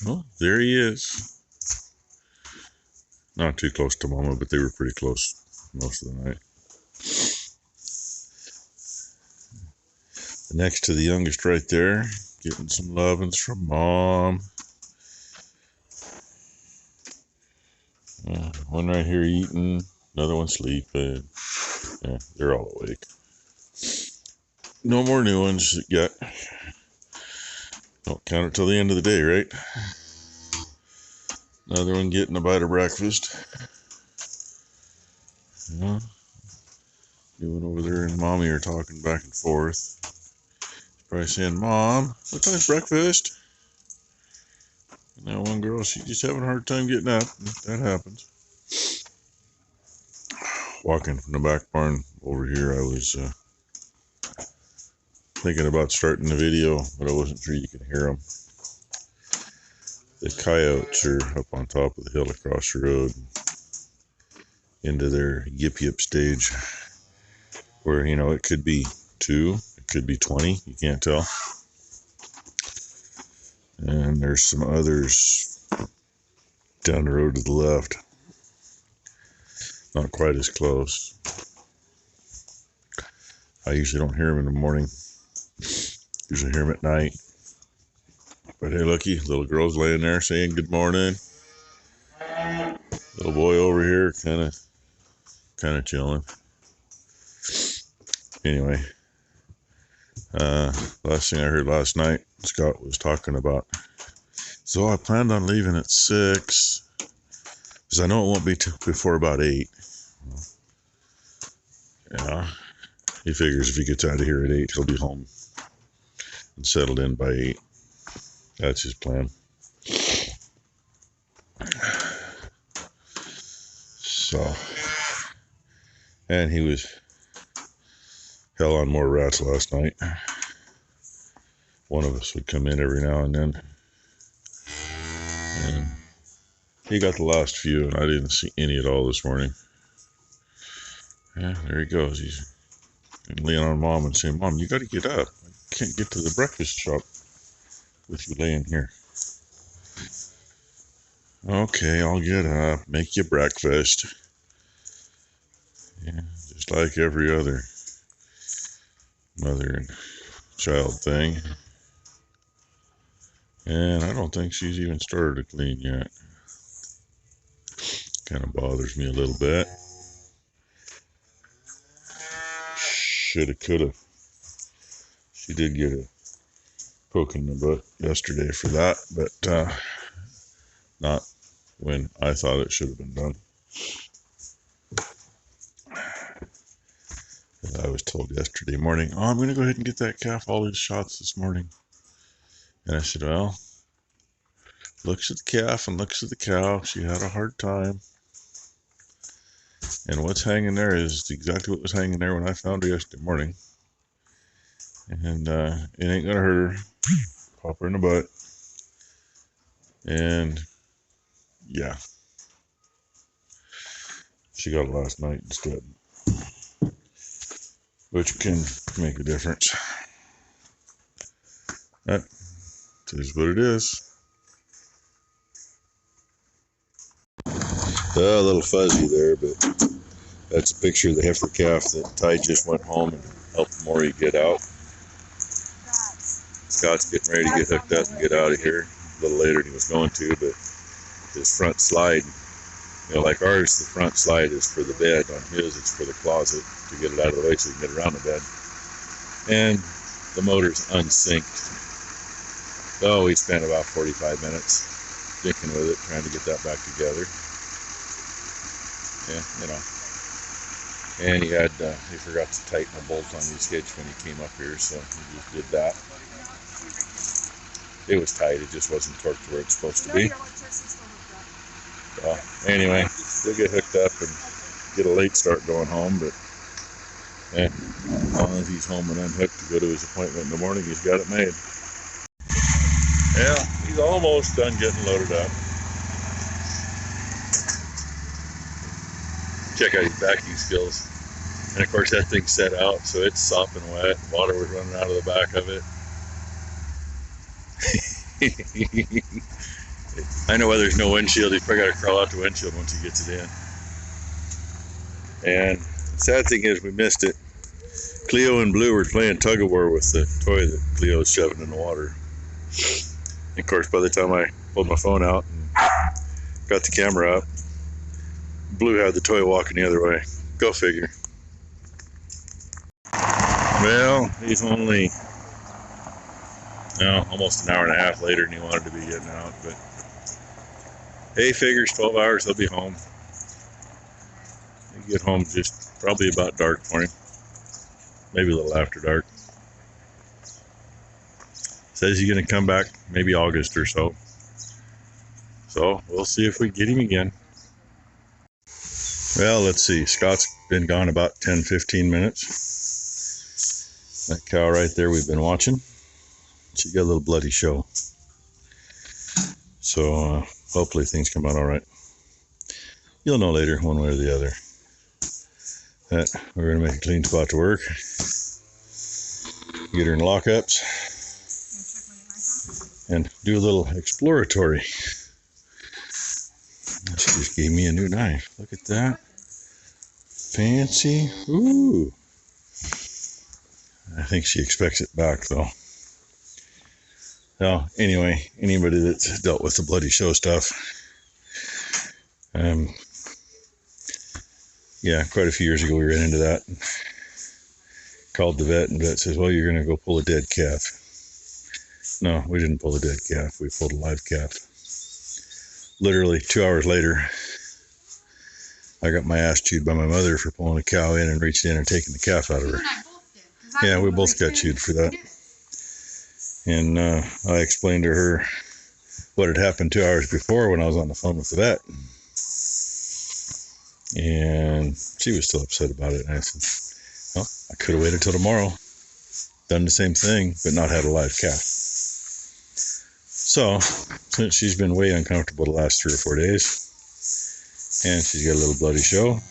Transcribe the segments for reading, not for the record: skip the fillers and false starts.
Well, there he is. Not too close to Mama, but they were pretty close most of the night. Next to the youngest right there, getting some lovins from Mom. One right here eating, another one sleeping. Yeah, they're all awake. No more new ones yet. Don't count it till the end of the day, right? Another one getting a bite of breakfast. Yeah. You went over there and Mommy are talking back and forth. Probably saying, Mom, what time's breakfast? And that one girl, she's just having a hard time getting up. That happens. Walking from the back barn over here, I was thinking about starting the video, but I wasn't sure you could hear them. The coyotes are up on top of the hill across the road into their yip stage where, you know, it could be 2, it could be 20, you can't tell. And there's some others down the road to the left. Not quite as close. I usually don't hear them in the morning. Usually hear them at night. But hey, looky, little girl's laying there saying good morning. Little boy over here kind of chilling. Anyway, last thing I heard last night, Scott was talking about, so I planned on leaving at 6, because I know it won't be before about 8. Yeah, he figures if he gets out of here at 8, he'll be home and settled in by 8. That's his plan. So, and he was hell on more rats last night. One of us would come in every now and then. And he got the last few, and I didn't see any at all this morning. Yeah, there he goes. He's laying on Mom and saying, Mom, you got to get up. I can't get to the breakfast shop with you laying here. Okay, I'll get up, make you breakfast. Yeah, just like every other mother and child thing. And I don't think she's even started to clean yet. Kind of bothers me a little bit. Shoulda, coulda. She did get a poke in the butt yesterday for that, but not when I thought it should have been done. I was told yesterday morning, oh, I'm going to go ahead and get that calf all his shots this morning. And I said, well, looks at the calf and looks at the cow. She had a hard time. And what's hanging there is exactly what was hanging there when I found her yesterday morning. And it ain't going to hurt her. Pop her in the butt. And yeah. She got it last night instead. Which can make a difference. That is what it is. A little fuzzy there, but that's a picture of the heifer calf that Ty just went home and helped Maury get out. Scott's getting ready to get hooked up and get out of here a little later than he was going to, but his front slide, you know, like ours, the front slide is for the bed. On his, it's for the closet to get it out of the way so he can get around the bed. And the motor's unsynced. So we spent about 45 minutes sticking with it, trying to get that back together. Yeah, you know. And he forgot to tighten the bolt on his hitch when he came up here, so he just did that. It was tight, it just wasn't torqued where it's supposed to be. So, anyway, we'll get hooked up and get a late start going home, but yeah, as long as he's home and unhooked to go to his appointment in the morning, he's got it made. Yeah, he's almost done getting loaded up. Check out his backing skills. And of course that thing's set out, so it's sopping wet. Water was running out of the back of it. I know why there's no windshield. He's probably got to crawl out the windshield once he gets it in. And the sad thing is we missed it. Cleo and Blue were playing tug of war with the toy that Cleo was shoving in the water. And of course, by the time I pulled my phone out and got the camera up, Blue had the toy walking the other way. Go figure. Well, he's only almost an hour and a half later than he wanted to be getting out, but hey, figures 12 hours, he'll be home. He'll get home just probably about dark for him. Maybe a little after dark. Says he's going to come back maybe August or so. So we'll see if we get him again. Well, let's see. Scott's been gone about 10-15 minutes. That cow right there we've been watching. She got a little bloody show. So hopefully things come out all right. You'll know later, one way or the other. That we're going to make a clean spot to work. Get her in lockups. And do a little exploratory. She just gave me a new knife. Look at that. Fancy. Ooh. I think she expects it back though. So anyway, anybody that's dealt with the bloody show stuff, yeah, quite a few years ago we ran into that. Called the vet, and vet says, well, you're going to go pull a dead calf. No, we didn't pull a dead calf. We pulled a live calf. Literally 2 hours later, I got my ass chewed by my mother for pulling a cow in and reaching in and taking the calf out of her. Yeah, we both got chewed for that. And I explained to her what had happened 2 hours before when I was on the phone with the vet. And she was still upset about it. And I said, well, I could have waited till tomorrow, done the same thing, but not had a live calf. So, since she's been way uncomfortable the last 3 or 4 days, and she's got a little bloody show,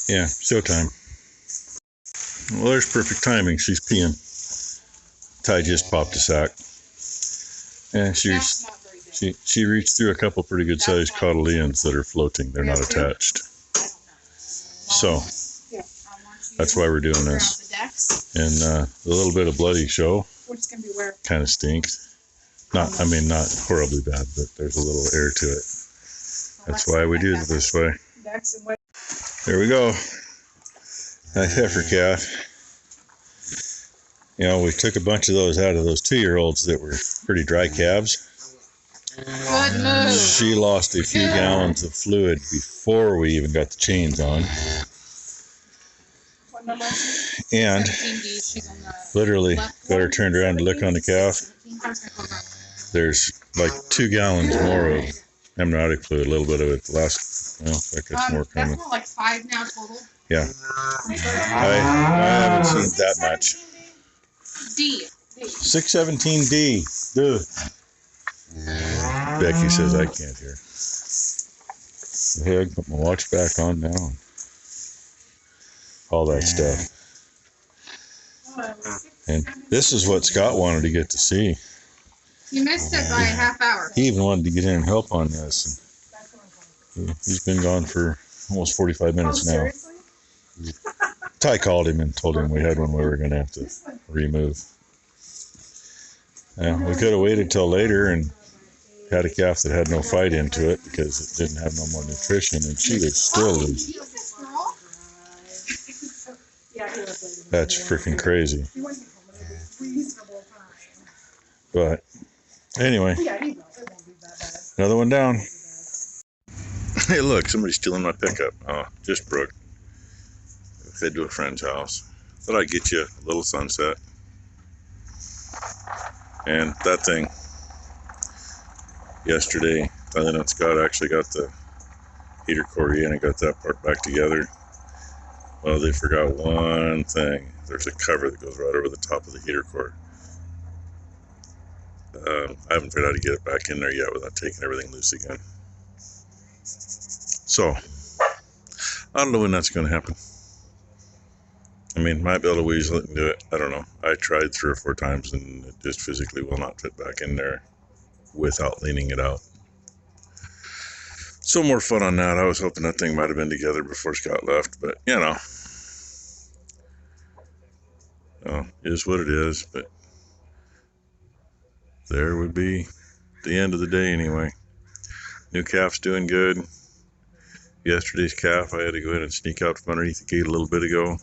yeah, showtime. Well, there's perfect timing. She's peeing. Ty just popped a sack. And she reached through a couple pretty good sized cotyledons that are floating. They're not attached. So, that's why we're doing this. And a little bit of bloody show kind of stinks. Not horribly bad, but there's a little air to it. That's why we do it this way. There we go. That heifer calf. You know, we took a bunch of those out of those 2-year-olds that were pretty dry calves. Good move. She lost a few gallons of fluid before we even got the chains on. And literally got her turned around to look on the calf. There's like 2 gallons more of amniotic fluid, a little bit of it. The last, well, I got more coming. That's more like 5 now total. Yeah. I haven't seen that much. D. 617D. Dude. Becky says I can't hear. Hey, I put my watch back on now. All that stuff. And this is what Scott wanted to get to see. You missed it by a half hour. He even wanted to get in and help on this. And he's been gone for almost 45 minutes now. Ty called him and told him we had one we were going to have to remove. We could have waited till later and had a calf that had no fight into it because it didn't have no more nutrition, and she was still losing. That's freaking crazy. But anyway, another one down. Hey, look, somebody's stealing my pickup. Oh, just Brooke. Head to a friend's house. Thought I'd get you a little sunset. And that thing, yesterday, Tyler and Scott actually got the heater core in and got that part back together. Well, they forgot one thing. There's a cover that goes right over the top of the heater core. I haven't figured out how to get it back in there yet without taking everything loose again. So, I don't know when that's going to happen. I mean, might be able to weasel it and do it. I don't know. I tried 3 or 4 times and it just physically will not fit back in there. without leaning it out. So more fun on that. I was hoping that thing might have been together before Scott left, but you know, it is what it is. But there would be the end of the day anyway. New calf's doing good. Yesterday's calf, I had to go in and sneak out from underneath the gate a little bit ago.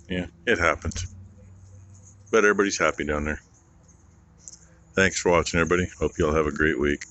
Yeah, it happens. But everybody's happy down there. Thanks for watching, everybody. Hope you all have a great week.